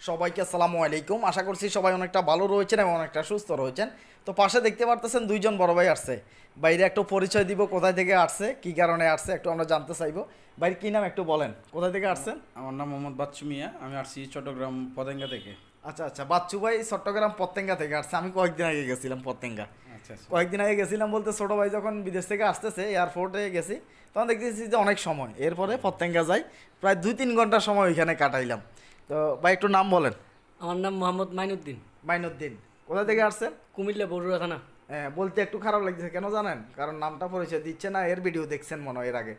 সবাইকে আসসালামু আলাইকুম। আশা করছি সবাই অনেকটা ভালো রয়েছেন এবং অনেকটা সুস্থ রয়েছেন। তো পাশে দেখতে পারতেছেন দুইজন বড় ভাই আসছে। বাইরে একটু পরিচয় দিব, কোথায় থেকে আসছে, কি কারণে আসছে একটু আমরা জানতে চাইবো। ভাই কি নাম একটু বলেন, কোথায় থেকে আসছেন? আমার নাম মোহাম্মদ বাচ্চু মিয়া, আমি আসছি চট্টগ্রাম পতেঙ্গা থেকে। আচ্ছা আচ্ছা, বাচ্চু ভাই চট্টগ্রাম পতেঙ্গা থেকে আসছে। আমি কয়েকদিন আগে গেছিলাম পতেঙ্গা। আচ্ছা আচ্ছা। কয়েকদিন আগে গেছিলাম বলতে ছোটো ভাই যখন বিদেশ থেকে আসতেছে এয়ারপোর্টে গেছি, তখন দেখতেছি যে অনেক সময়, এরপরে পতেঙ্গা যাই, প্রায় 2-3 ঘন্টা সময় ওইখানে কাটাইলাম। তো ভাই একটু নাম বলেন। আমার নাম মোহাম্মদ মাইনুদ্দিন। মাইনুদ্দিন, কোথা থেকে আসছেন? কুমিল্লা বড়ুয়া থানা। হ্যাঁ, বলতে একটু খারাপ লাগছে, কেন জানেন? কারণ নামটা পরিচয় দিচ্ছে না। এর ভিডিও দেখছেন মনে হয়, এর আগে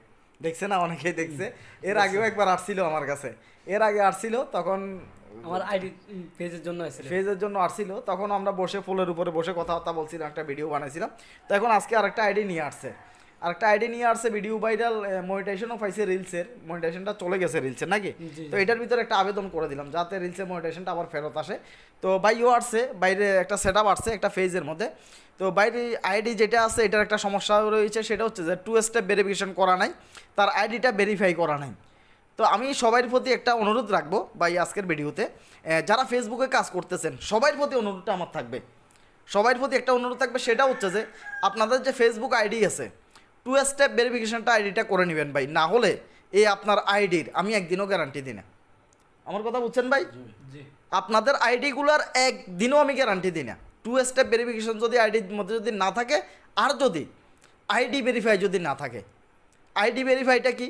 দেখছে না, অনেকেই দেখছে। এর আগেও একবার আসছিল আমার কাছে, এর আগে আসছিল তখন আমার আইডি পেজের জন্য আসছিল, ফেজের জন্য আসছিল। তখন আমরা বসে ফুলের উপরে বসে কথাবার্তা বলছিলাম, একটা ভিডিও বানাইছিলাম। তো এখন আজকে আরেকটা আইডি নিয়ে আসছে, ভিডিও ভাইরাল, মনিটাইজেশনও পাইছে, রিলসের মনিটাইজেশনটা চলে গেছে রিলসের নাকি। তো এটার ভিতরে একটা আবেদন করে দিলাম যাতে রিলসের মনিটাইজেশনটা আবার ফেরত আসে। তো ভাইও আসছে, বাইরে একটা সেট আপ আসছে একটা ফেজের মধ্যে। তো বাইরে আইডি যেটা আছে এটার একটা সমস্যা রয়েছে, সেটা হচ্ছে যে 2 স্টেপ ভেরিফিকেশন করা নাই, তার আইডিটা ভেরিফাই করা নাই। তো আমি সবার প্রতি একটা অনুরোধ রাখবো ভাই আজকের ভিডিওতে, যারা ফেসবুকে কাজ করতেছেন সবার প্রতি অনুরোধটা আমার থাকবে, সবার প্রতি একটা অনুরোধ থাকবে, সেটা হচ্ছে যে আপনাদের যে ফেসবুক আইডি আছে 2 স্টেপ ভেরিফিকেশনটা আইডিটা করে নেবেন ভাই। না হলে এই আপনার আইডির আমি একদিনও গ্যারান্টি দিই না। আমার কথা বুঝছেন ভাই? জি। আপনাদের আইডিগুলার একদিনও আমি গ্যারান্টি দিই না। 2 স্টেপ ভেরিফিকেশন যদি আইডির মধ্যে যদি না থাকে, আর যদি আইডি ভেরিফাই যদি না থাকে, আইডি ভেরিফাইটা কি?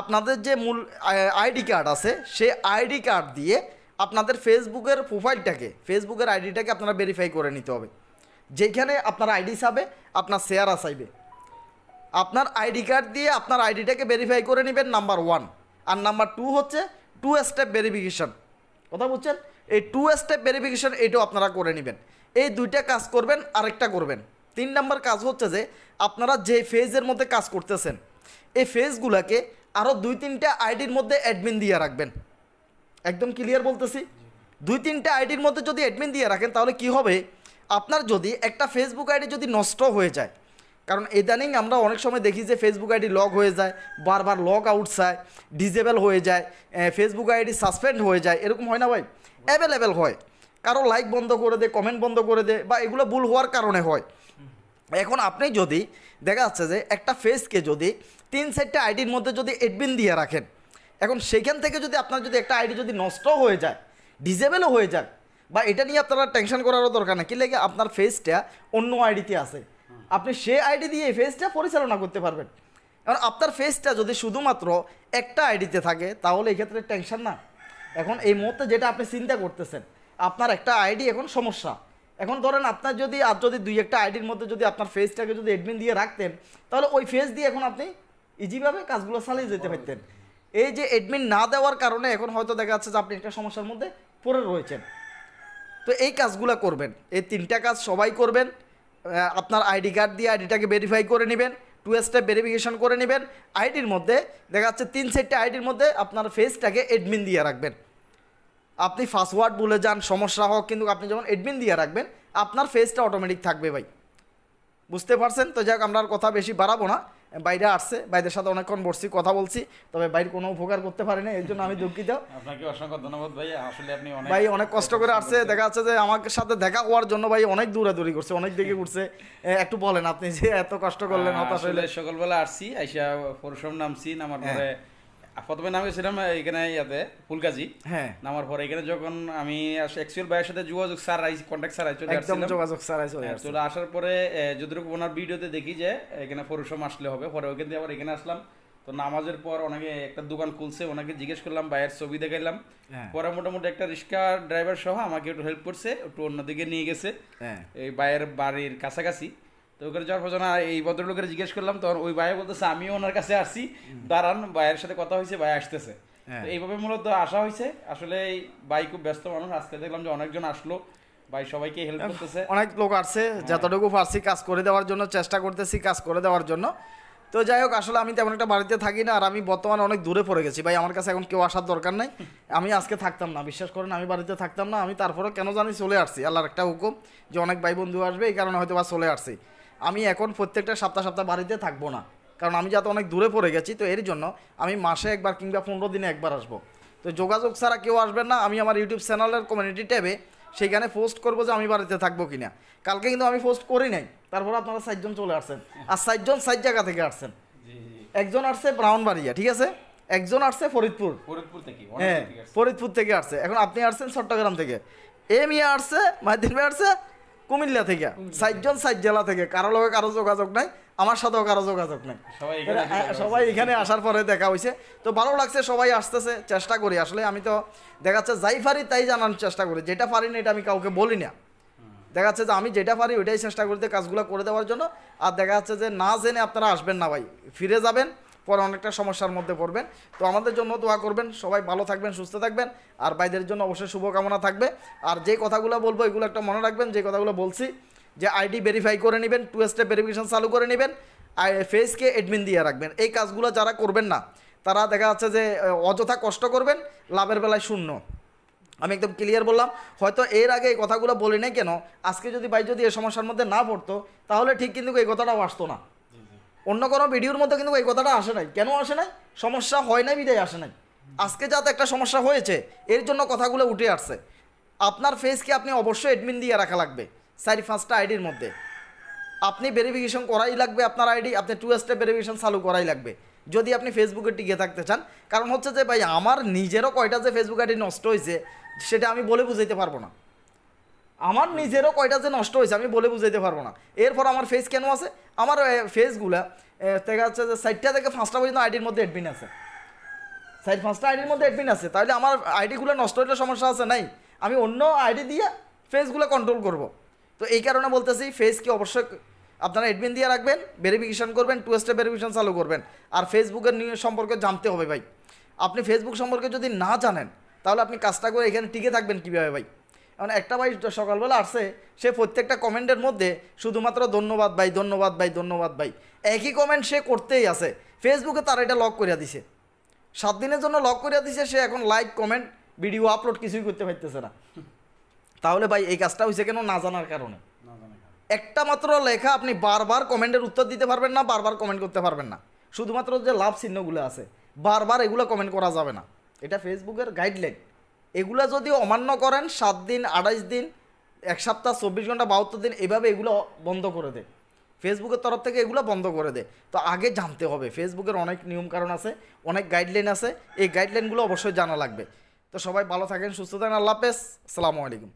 আপনাদের যে মূল আইডি কার্ড আছে সেই আইডি কার্ড দিয়ে আপনাদের ফেসবুকের প্রোফাইলটাকে, ফেসবুকের আইডিটাকে আপনারা ভেরিফাই করে নিতে হবে। যেখানে আপনার আইডি চাবে আপনার শেয়ার আসাইবে, আপনার আইডি কার্ড দিয়ে আপনার আইডিটাকে ভেরিফাই করে নেবেন, নাম্বার 1। আর নাম্বার 2 হচ্ছে 2 স্টেপ ভেরিফিকেশন। কথা বুঝছেন? এই 2 স্টেপ ভেরিফিকেশন এইটাও আপনারা করে নেবেন। এই দুইটা কাজ করবেন, আরেকটা করবেন। 3 নাম্বার কাজ হচ্ছে যে আপনারা যে ফেজের মধ্যে কাজ করতেছেন এই ফেজগুলোকে আরও 2-3টা আইডির মধ্যে অ্যাডমিন দিয়ে রাখবেন। একদম ক্লিয়ার বলতেছি, 2-3টা আইডির মধ্যে যদি অ্যাডমিন দিয়ে রাখেন তাহলে কি হবে, আপনার যদি একটা ফেসবুক আইডি যদি নষ্ট হয়ে যায়, কারণ ইদানিং আমরা অনেক সময় দেখি যে ফেসবুক আইডি লগ হয়ে যায়, বারবার লগ আউট চায়, ডিজেবল হয়ে যায়, ফেসবুক আইডি সাসপেন্ড হয়ে যায়, এরকম হয় না ভাই? অ্যাভেলেবেল হয়, কারো লাইক বন্ধ করে দেয়, কমেন্ট বন্ধ করে দেয়, বা এগুলো ভুল হওয়ার কারণে হয়। এখন আপনি যদি দেখা যাচ্ছে যে একটা ফেসকে যদি 3-4টা আইডির মধ্যে যদি অ্যাডমিন দিয়ে রাখেন, এখন সেখান থেকে যদি আপনার যদি একটা আইডি যদি নষ্ট হয়ে যায়, ডিজেবলও হয়ে যায়, বা এটা নিয়ে আপনারা টেনশন করারও দরকার নেই, কি লাগে আপনার ফেসটা অন্য আইডিতে আছে, আপনি সে আইডি দিয়ে এই ফেসটা পরিচালনা করতে পারবেন। কারণ আপনার ফেসটা যদি শুধুমাত্র একটা আইডিতে থাকে তাহলে এই ক্ষেত্রে টেনশন না। এখন এই মুহূর্তে যেটা আপনি চিন্তা করতেছেন, আপনার একটা আইডি এখন সমস্যা। এখন ধরেন আপনার যদি আর যদি 2-1টা আইডির মধ্যে যদি আপনার ফেসটাকে যদি অ্যাডমিন দিয়ে রাখতেন, তাহলে ওই ফেস দিয়ে এখন আপনি ইজিভাবে কাজগুলো চালিয়ে যেতে পারতেন। এই যে অ্যাডমিন না দেওয়ার কারণে এখন হয়তো দেখা যাচ্ছে যে আপনি একটা সমস্যার মধ্যে পড়ে রয়েছেন। তো এই কাজগুলো করবেন, এই 3টা কাজ সবাই করবেন। আপনার আইডি কার্ড দিয়ে আইডিটাকে ভেরিফাই করে নেবেন, 2 স্টেপ ভেরিফিকেশন করে নেবেন। আইডির মধ্যে দেখা যাচ্ছে 3-4টা আইডির মধ্যে আপনার ফেসটাকে অ্যাডমিন দিয়ে রাখবেন। আপনি পাসওয়ার্ড ভুলে যান, সমস্যা হোক, কিন্তু আপনি যখন অ্যাডমিন দিয়ে রাখবেন আপনার ফেসটা অটোমেটিক থাকবে ভাই। বুঝতে পারছেন? তো যাক, আমরা আর কথা বেশি বাড়াবো না। বাইরে আসছে, বাইরের সাথে অনেকক্ষণ বসছি, কথা বলছি, তবে বাইরে কোনো উপকার করতে পারি না, এর জন্য আমি দুঃখিত। আপনাকে অসংখ্য ধন্যবাদ ভাই, আসলে আপনি ভাই অনেক কষ্ট করে আসছে, দেখা যাচ্ছে যে আমার সাথে দেখা হওয়ার জন্য ভাই অনেক দৌড়াদৌড়ি করছে, অনেক দিকে ঘুরছে। একটু বলেন আপনি যে এত কষ্ট করলেন, হতাশ হইলে। সকালবেলা আসছি, আইসা পরশুরাম নামছি, নামার পরে প্রথমে নামে ছিলাম এখানে ইয়াতে ফুলগাজী। হ্যাঁ, নামার পরে এখানে যখন আমি অ্যাকচুয়াল ভাইয়ের সাথে যোগাযোগ স্যার কন্ট্যাক্ট স্যার চলে একদম যোগাযোগ স্যার চলে আসার পরে যতটুকু ওনার ভিডিওতে দেখি যে এখানে পরশুরাম আসলে হবে, পরে ওইখান থেকে আবার এখানে আসলাম। তো নামাজের পর অনেকে একটা দোকান খুলছে, ওনাকে জিজ্ঞেস করলাম, ভাইয়ের ছবি দেখাইলাম। পরে মোটামুটি একটা রিক্সা ড্রাইভার সহ আমাকে একটু হেল্প করছে, একটু অন্যদিকে নিয়ে গেছে এই ভাইয়ের বাড়ির কাছাকাছি। তো ওখানে যাওয়ার পর এই ভদ্রলোকের জিজ্ঞেস করলাম, তখন ওই ভাই বলতেছে আমিও ওনার কাছে আসছি, দাঁড়ান, ভাইয়ের সাথে কথা হয়েছে, ভাই আসতেছে। তো এইভাবে মূলত আসা হয়েছে। আসলে এই ভাই খুব ব্যস্ত মানুষ, আজকে দেখলাম যে অনেকজন আসলো, ভাই সবাইকে হেল্প করতেছে, অনেক লোক আসছে, যতটুকু পারছি কাজ করে দেওয়ার জন্য চেষ্টা করতেছি, কাজ করে দেওয়ার জন্য। তো যাই হোক, আসলে আমি তেমন একটা বাড়িতে থাকি না, আর আমি বর্তমানে অনেক দূরে পড়ে গেছি ভাই, আমার কাছে এখন কেউ আসার দরকার নাই। আমি আজকে থাকতাম না, বিশ্বাস করেন, আমি বাড়িতে থাকতাম না, আমি তারপরে কেন জানি চলে আসছি, আল্লাহর একটা হুকুম যে অনেক ভাই বন্ধু আসবে, এই কারণে হয়তো বা চলে আসছি। আমি এখন প্রত্যেকটা সপ্তাহ বাড়িতে থাকবো না, কারণ আমি যাতে অনেক দূরে পড়ে গেছি, তো এর জন্য আমি মাসে একবার কিংবা 15 দিনে একবার আসবো। তো তো যোগাযোগ ছাড়া কেউ আসবেন না। আমি আমার ইউটিউব চ্যানেলের কমিউনিটি ট্যাবে সেখানে পোস্ট করবো যে আমি বাড়িতে থাকবো কিনা। কালকে কিন্তু আমি পোস্ট করি নাই, তারপর আপনারা 4 জন চলে আসছেন, আর 4 জন 4 জায়গা থেকে আসছেন। একজন আসছে ব্রাহ্মণবাড়িয়া, ঠিক আছে, একজন আসছে ফরিদপুর, হ্যাঁ ফরিদপুর থেকে আসছে, এখন আপনি আসছেন চট্টগ্রাম থেকে, মিয়া আসছে, মাহিদ্দিন ভাই আসছে কুমিল্লা থেকে, 4 জন 4 জেলা থেকে। কারো লগে কারো যোগাযোগ নাই, আমার সাথেও কারো যোগাযোগ নাই, সবাই এখানে আসার পরে দেখা হয়েছে। তো ভালো লাগছে, সবাই আসতেছে, চেষ্টা করি আসলে। আমি তো দেখাচ্ছে যাই পারি তাই জানানোর চেষ্টা করি, যেটা পারি না এটা আমি কাউকে বলি না। দেখা যাচ্ছে যে আমি যেটা পারি ওইটাই চেষ্টা করতে কাজগুলো করে দেওয়ার জন্য। আর দেখা যাচ্ছে যে না জেনে আপনারা আসবেন না ভাই, ফিরে যাবেন, পরে অনেকটা সমস্যার মধ্যে পড়বেন। তো আমাদের জন্য দোয়া করবেন, সবাই ভালো থাকবেন, সুস্থ থাকবেন, আর ভাইদের জন্য অবশ্যই শুভকামনা থাকবে। আর যে কথাগুলো বলবো এগুলো একটা মনে রাখবেন, যে কথাগুলো বলছি, যে আইডি ভেরিফাই করে নেবেন, 2 স্টেপ ভেরিফিকেশন চালু করে নেবেন, ফেসকে অ্যাডমিন দিয়ে রাখবেন। এই কাজগুলো যারা করবেন না তারা দেখা যাচ্ছে যে অযথা কষ্ট করবেন, লাভের বেলায় শূন্য। আমি একদম ক্লিয়ার বললাম, হয়তো এর আগে এই কথাগুলো বলি নাই কেন, আজকে যদি ভাই যদি এই সমস্যার মধ্যে না পড়তো তাহলে ঠিক কিন্তু এই কথাটাও আসতো না, অন্য কোনো ভিডিওর মধ্যে কিন্তু এই কথাটা আসে নাই। কেন আসে নাই? সমস্যা হয় নাই বিদায় আসে নাই। আজকে যাতে একটা সমস্যা হয়েছে এর জন্য কথাগুলো উঠে আসছে। আপনার ফেসকে আপনি অবশ্যই অ্যাডমিন দিয়ে রাখা লাগবে 4-5টা আইডির মধ্যে। আপনি ভেরিফিকেশন করাই লাগবে আপনার আইডি, আপনি 2 স্টেপ ভেরিফিকেশন চালু করাই লাগবে যদি আপনি ফেসবুকে টিকে থাকতে চান। কারণ হচ্ছে যে ভাই আমার নিজেরও কয়টা যে ফেসবুক আইডি নষ্ট হয়েছে সেটা আমি বলে বুঝাইতে পারবো না। আমার নিজেরও কয়টা যে নষ্ট হয়েছে আমি বলে বুঝাইতে পারবো না। এরপর আমার ফেস কেন আছে? আমার ফেসগুলা দেখা যাচ্ছে যে 4টা থেকে 5টা পর্যন্ত আইডির মধ্যে অ্যাডমিন আছে, 4-5টা আইডির মধ্যে অ্যাডমিন আছে। তাহলে আমার আইডিগুলো নষ্ট হইলে সমস্যা আছে নাই, আমি অন্য আইডি দিয়ে ফেসগুলো কন্ট্রোল করব। তো এই কারণে বলতেছি ফেসকে অবশ্যই আপনারা অ্যাডমিন দিয়ে রাখবেন, ভেরিফিকেশন করবেন, 2 স্টেপ ভেরিফিকেশন চালু করবেন। আর ফেসবুকের সম্পর্কে জানতে হবে ভাই। আপনি ফেসবুক সম্পর্কে যদি না জানেন তাহলে আপনি কাজটা করে এখানে টিকে থাকবেন কীভাবে ভাই? কারণ একটা ভাই সকালবেলা আসছে, সে প্রত্যেকটা কমেন্টের মধ্যে শুধুমাত্র ধন্যবাদ ভাই, ধন্যবাদ ভাই, ধন্যবাদ ভাই, একই কমেন্ট সে করতেই আছে। ফেসবুকে তার এটা লক করে দিছে, 7 দিনের জন্য লক করে দিছে। সে এখন লাইক, কমেন্ট, ভিডিও আপলোড কিছুই করতে পারতেছে না। তাহলে ভাই এই কাজটা হয়েছে কেন? না জানার কারণে। একটা মাত্র লেখা আপনি বারবার কমেন্টের উত্তর দিতে পারবেন না, বারবার কমেন্ট করতে পারবেন না। শুধুমাত্র যে লাভ চিহ্নগুলো আছে বারবার এগুলো কমেন্ট করা যাবে না, এটা ফেসবুকের গাইডলাইন। এগুলো যদি অমান্য করেন 7 দিন, 28 দিন, 1 সপ্তাহ, 24 ঘন্টা, 72 দিন, এভাবে এগুলো বন্ধ করে দেয় ফেসবুকের তরফ থেকে, এগুলো বন্ধ করে দেয়। তো আগে জানতে হবে, ফেসবুকের অনেক নিয়মকানুন আছে, অনেক গাইডলাইন আছে, এই গাইডলাইনগুলো অবশ্যই জানা লাগবে। তো সবাই ভালো থাকেন, সুস্থ থাকেন, আল্লাহ হাফেজ, আসসালামু আলাইকুম।